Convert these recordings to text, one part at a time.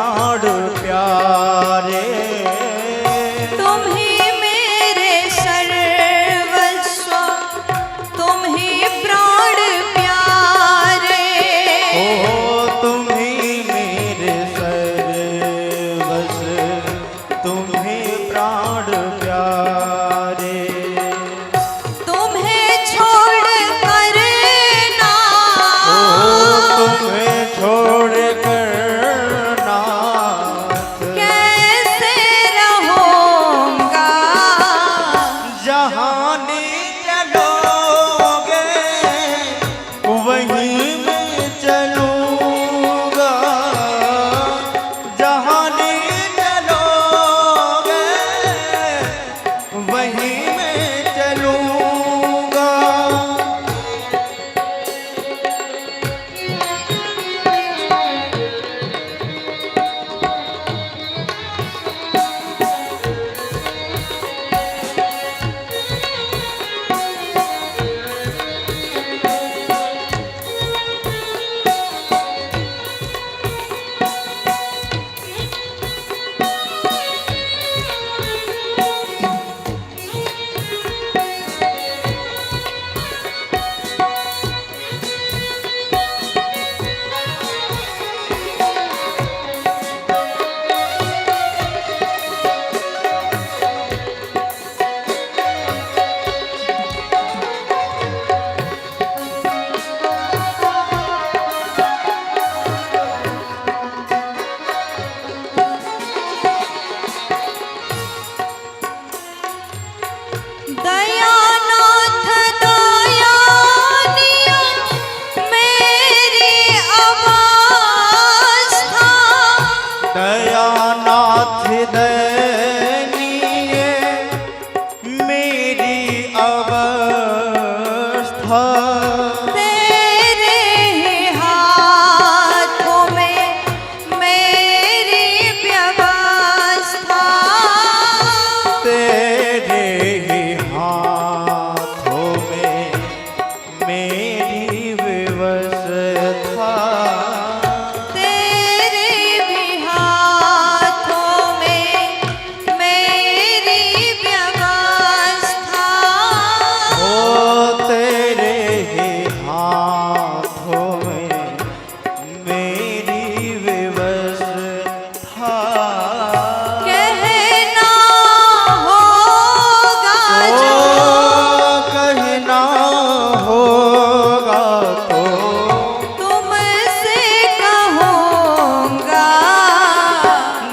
प्राण प्यारे। तुम ही मेरे सर्वस्व, तुम ही प्राण प्यारे। ओ तुम ही मेरे सर्वस्व, तुम ही प्राण प्यारे। तुम्हें छोड़ कर ना, तुम्हें छोड़ कर नाथ कैसे रहूंगा। जहाँ ले चलोगे वहीं मैं चलूँगा। जहाँ ले चलोगे वहीं मैं चलूँगा। दयानाथ दयानिया मेरी अवस्था। दयानाथ दयनीय मेरी अवस्था। तेरे ही हाथों में मेरी व्यवस्था। तेरे ही हाथों में मेरी व्यवस्था। तेरे भी हाथों में मेरी व्यवस्था। ओ तेरे ही हाथों में मेरी व्यवस्था। कहना होगा जो, कहना होगा तो तुमसे कहूँगा।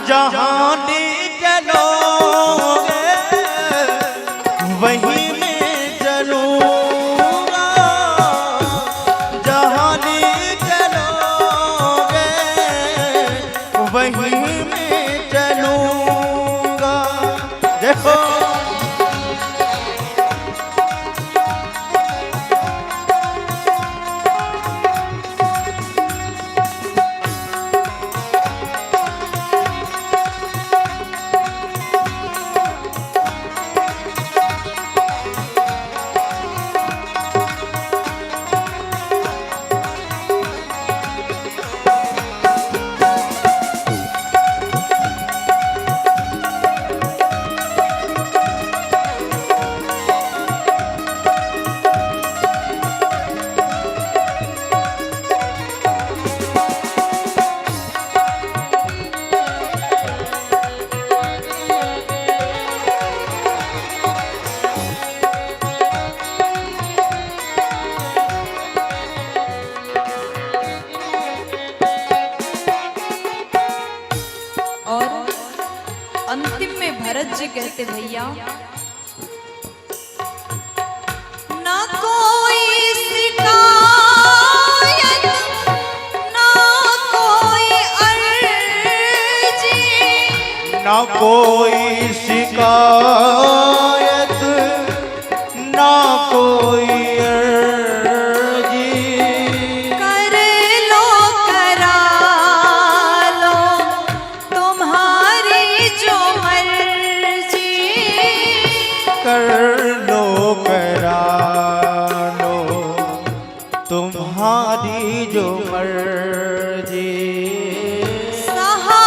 जहाँ ले चलोगे वहीं मैं चलूँगा। जहाँ ले चलोगे वहीं मैं चलूँगा। देखो और अंतिम में भरत जी कहते भैया, ना कोई शिकायत ना कोई अर्जी। ना कोई शिकायत ना कोई अर्जी। कर लो करा लो तुम्हारी जो मर्जी। कर लो करा लो तुम्हारी जो मर्जी। सहा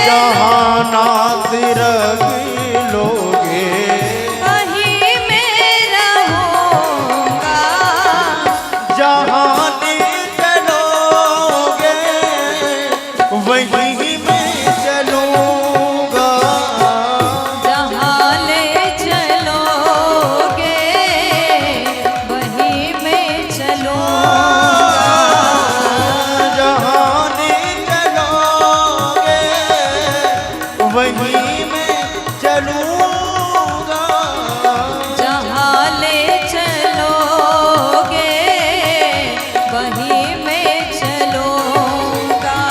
जहाँ नाथ रख लोगे वहीं मैं रहूंगा। जहाँ ले चलोगे वहीं मैं चलूंगा। जहाँ ले चलोगे वहीं मैं चलूंगा। जहाँ ले चलोगे वहीं मैं चलूंगा। जहाँ ले चलोगे वहीं मैं चलूंगा।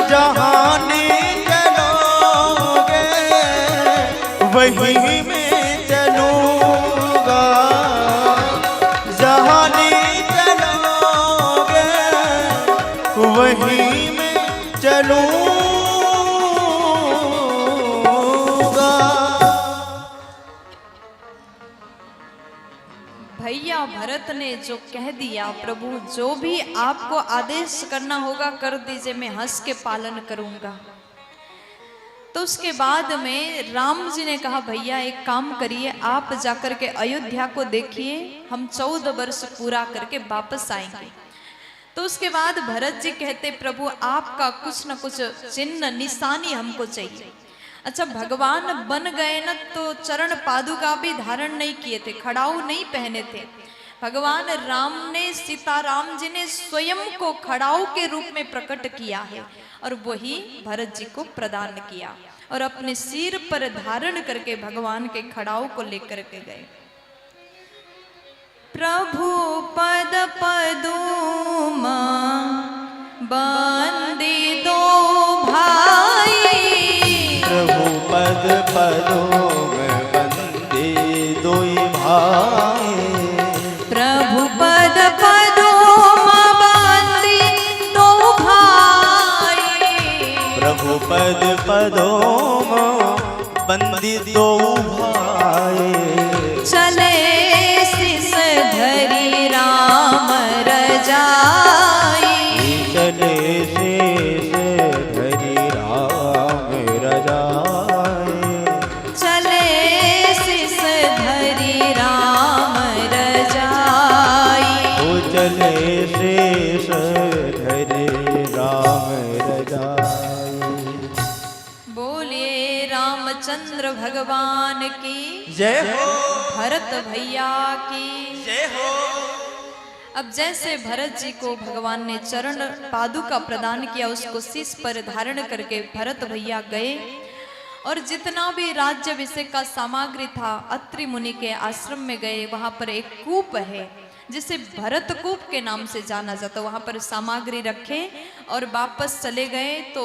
जहाँ ले चलोगे वहीं मैं चलूंगा। जहाँ ले चलोगे वहीं मैं चलूंगा। भैया भरत ने जो कह दिया, प्रभु जो भी आपको आदेश करना होगा कर दीजिए, मैं हंस के पालन करूंगा। तो उसके बाद में राम जी ने कहा भैया एक काम करिए, आप जाकर के अयोध्या को देखिए, हम 14 वर्ष पूरा करके वापस आएंगे। तो उसके बाद भरत जी कहते प्रभु आपका कुछ न कुछ चिन्ह निशानी हमको चाहिए। अच्छा भगवान बन गए न तो चरण पादुका भी धारण नहीं किए थे, खड़ाऊ नहीं पहने थे। भगवान राम ने, सीताराम जी ने स्वयं को खड़ाऊ के रूप में प्रकट किया है और वही भरत जी को प्रदान किया और अपने सिर पर धारण करके भगवान के खड़ाऊ को लेकर के गए। प्रभु पद पदुमा बंदी दो भाई। प्रभु पद पदों में बंदे दोई भाई। प्रभु पद पदुमा बंदी दो भाई। प्रभु पद पदों में बंदी दो भाई। चले शिष धरी राम रजाई। चले शेष धरी राम रजाई। चले शिष धरी राम रजाई। ओ चले शेष धरी राम रजाई। बोलिए रामचंद्र भगवान की जय हो। भरत भैया की जय हो। अब जैसे भरत जी को भगवान ने चरण पादुका प्रदान किया, उसको शीश पर धारण करके भरत भैया गए और जितना भी राज्याभिषेक का सामग्री था अत्रि मुनि के आश्रम में गए। वहां पर एक कूप है जिसे भरत कूप के नाम से जाना जाता, वहां पर सामग्री रखे और वापस चले गए। तो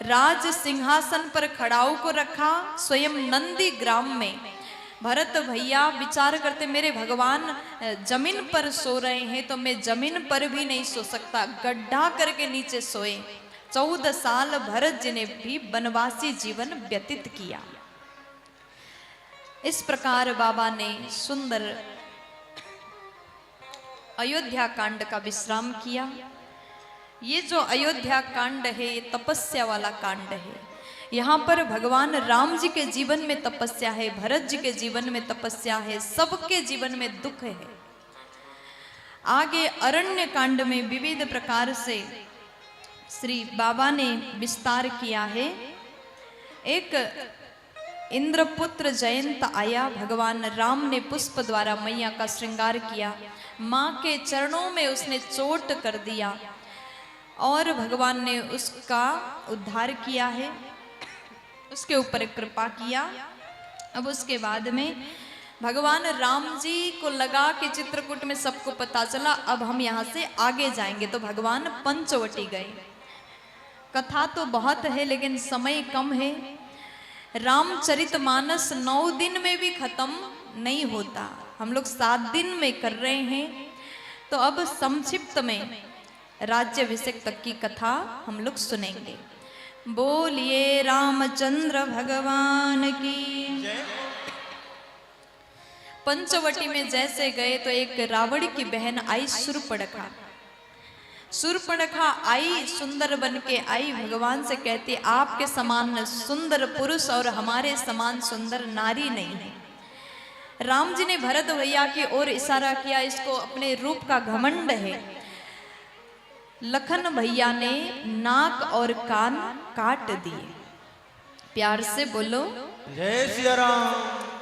राज सिंहासन पर खड़ाऊ को रखा, स्वयं नंदी ग्राम में भरत भैया विचार करते मेरे भगवान जमीन पर सो रहे हैं तो मैं जमीन पर भी नहीं सो सकता, गड्ढा करके नीचे सोए। 14 साल भरत जी ने भी वनवासी जीवन व्यतीत किया। इस प्रकार बाबा ने सुंदर अयोध्या कांड का विश्राम किया। ये जो अयोध्या कांड है ये तपस्या वाला कांड है। यहाँ पर भगवान राम जी के जीवन में तपस्या है, भरत जी के जीवन में तपस्या है, सबके जीवन में दुख है। आगे अरण्य कांड में विविध प्रकार से श्री बाबा ने विस्तार किया है। एक इंद्रपुत्र जयंत आया, भगवान राम ने पुष्प द्वारा मैया का श्रृंगार किया, माँ के चरणों में उसने चोट कर दिया और भगवान ने उसका उद्धार किया है, उसके ऊपर कृपा किया। अब उसके बाद में भगवान राम जी को लगा कि चित्रकूट में सबको पता चला, अब हम यहाँ से आगे जाएंगे, तो भगवान पंचवटी गए। कथा तो बहुत है लेकिन समय कम है। रामचरितमानस 9 दिन में भी खत्म नहीं होता, हम लोग 7 दिन में कर रहे हैं। तो अब संक्षिप्त में राज्याभिषेक तक की कथा हम लोग सुनेंगे। बोलिए रामचंद्र भगवान की। पंचवटी में जैसे गए तो एक रावण की बहन आई शूर्पणखा। शूर्पणखा आई, सुंदर बन के आई, भगवान से कहती आपके समान सुंदर पुरुष और हमारे समान सुंदर नारी नहीं है। राम जी ने भरत भैया की ओर इशारा किया, इसको अपने रूप का घमंड है। लखन भैया ने नाक और कान काट दिए। प्यार से बोलो जय सिया राम।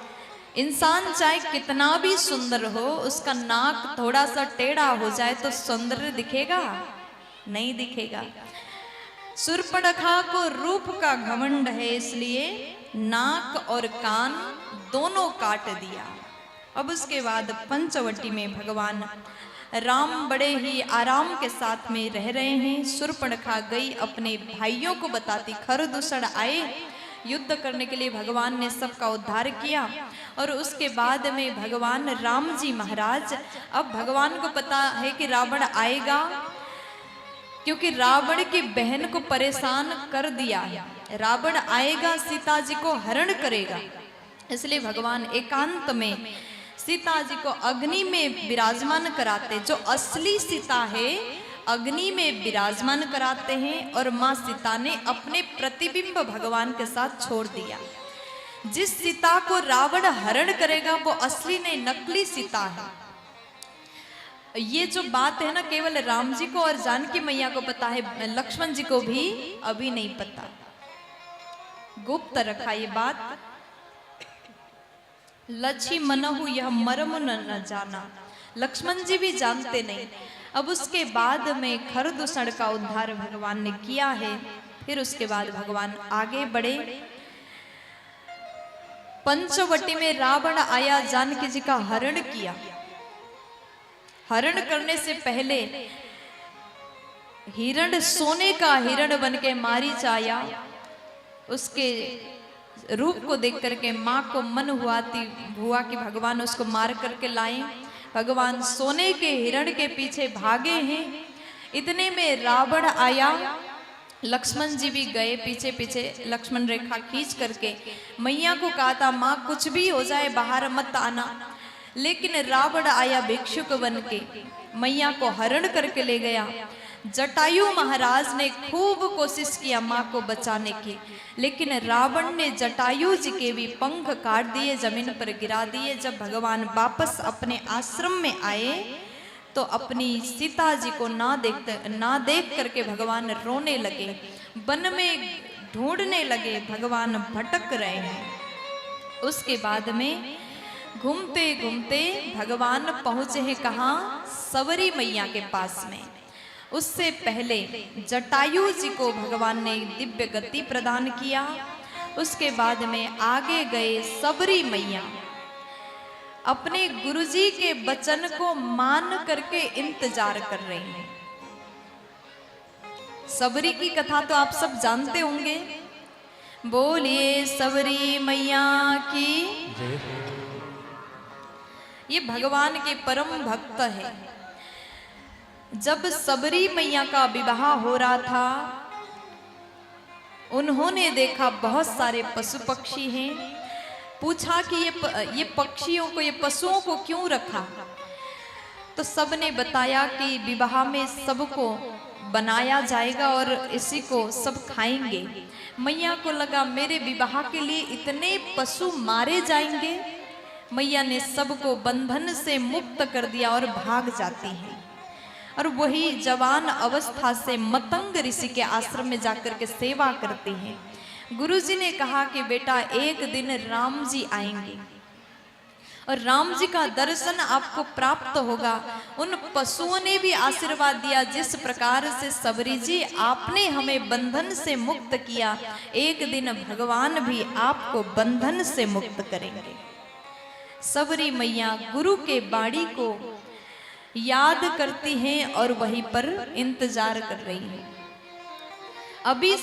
इंसान चाहे कितना भी सुंदर हो, उसका नाक थोड़ा सा टेढ़ा हो जाए तो सौंदर्य दिखेगा? नहीं दिखेगा। शूर्पणखा को रूप का घमंड है, इसलिए नाक और कान दोनों काट दिया। अब उसके बाद पंचवटी में भगवान राम बड़े ही आराम के साथ में रह रहे हैं। शूर्पणखा गई अपने भाइयों को बताती, खरदूषण आए युद्ध करने के लिए, भगवान ने सबका उद्धार किया। और उसके बाद में भगवान राम जी महाराज, अब भगवान को पता है कि रावण आएगा, क्योंकि रावण की बहन को परेशान कर दिया है। रावण आएगा, सीता जी को हरण करेगा, इसलिए भगवान एकांत में सीता जी को अग्नि में विराजमान कराते। जो असली सीता है अग्नि में विराजमान कराते हैं, और माँ सीता ने अपने प्रतिबिंब भगवान के साथ छोड़ दिया। जिस सीता को रावण हरण करेगा वो असली नहीं, नकली सीता है। ये जो बात है ना, केवल राम जी को और जानकी मैया को पता है, लक्ष्मण जी को भी अभी नहीं पता, गुप्त रखा ये बात। लक्ष्मी मनहु यह मर्म न जाना, लक्ष्मण जी भी जानते नहीं। अब उसके बाद में खरदूषण का उद्धार भगवान ने किया है। फिर उसके बाद भगवान आगे बढ़े। पंचवटी में रावण आया, जानकी जी का हरण किया। हरण करने से पहले हिरण, सोने का हिरण बन के मारीच आया। उसके रूप को देख करके माँ को मन हुआ कि भगवान उसको मार करके लाए। भगवान सोने के हिरण के पीछे भागे हैं। इतने में रावण आया, लक्ष्मण जी भी गए पीछे पीछे, लक्ष्मण रेखा खींच करके। मैया को कहा था माँ कुछ भी हो जाए बाहर मत आना, लेकिन रावण आया भिक्षुक बन के, मैया को हरण करके ले गया। जटायु महाराज ने खूब कोशिश किया माँ को बचाने की, लेकिन रावण ने जटायु जी के भी पंख काट दिए, जमीन पर गिरा दिए। जब भगवान वापस अपने आश्रम में आए तो अपनी सीता जी को ना देख करके भगवान रोने लगे, वन में ढूंढने लगे, भगवान भटक रहे हैं। उसके बाद में घूमते घूमते भगवान पहुंचे हैं कहाँ? सबरी मैया के पास में। उससे पहले जटायु जी को भगवान ने दिव्य गति प्रदान किया। उसके बाद में आगे गए सबरी मैया, अपने गुरुजी के वचन को मान करके इंतजार कर रही हैं। सबरी की कथा तो आप सब जानते होंगे, बोलिए सबरी मैया की। ये भगवान के परम भक्त है। जब सबरी मैया का विवाह हो रहा था, उन्होंने देखा बहुत सारे पशु पक्षी हैं। पूछा कि ये पक्षियों को, ये पशुओं को क्यों रखा? तो सबने बताया कि विवाह में सबको बनाया जाएगा और इसी को सब खाएंगे। मैया को लगा मेरे विवाह के लिए इतने पशु मारे जाएंगे। मैया ने सबको बंधन से मुक्त कर दिया और भाग जाती हैं। और वही जवान अवस्था से मतंग ऋषि के आश्रम में जाकर के सेवा करती हैं। गुरुजी ने कहा कि बेटा एक दिन राम जी आएंगे और राम जी का दर्शन आपको प्राप्त होगा। उन पशुओं ने भी आशीर्वाद दिया, जिस प्रकार से सबरी जी आपने हमें बंधन से मुक्त किया, एक दिन भगवान भी आपको बंधन से मुक्त करेंगे। सबरी मैया गुरु के बाणी को याद करती हैं और वहीं पर इंतजार कर रही हैं। अभी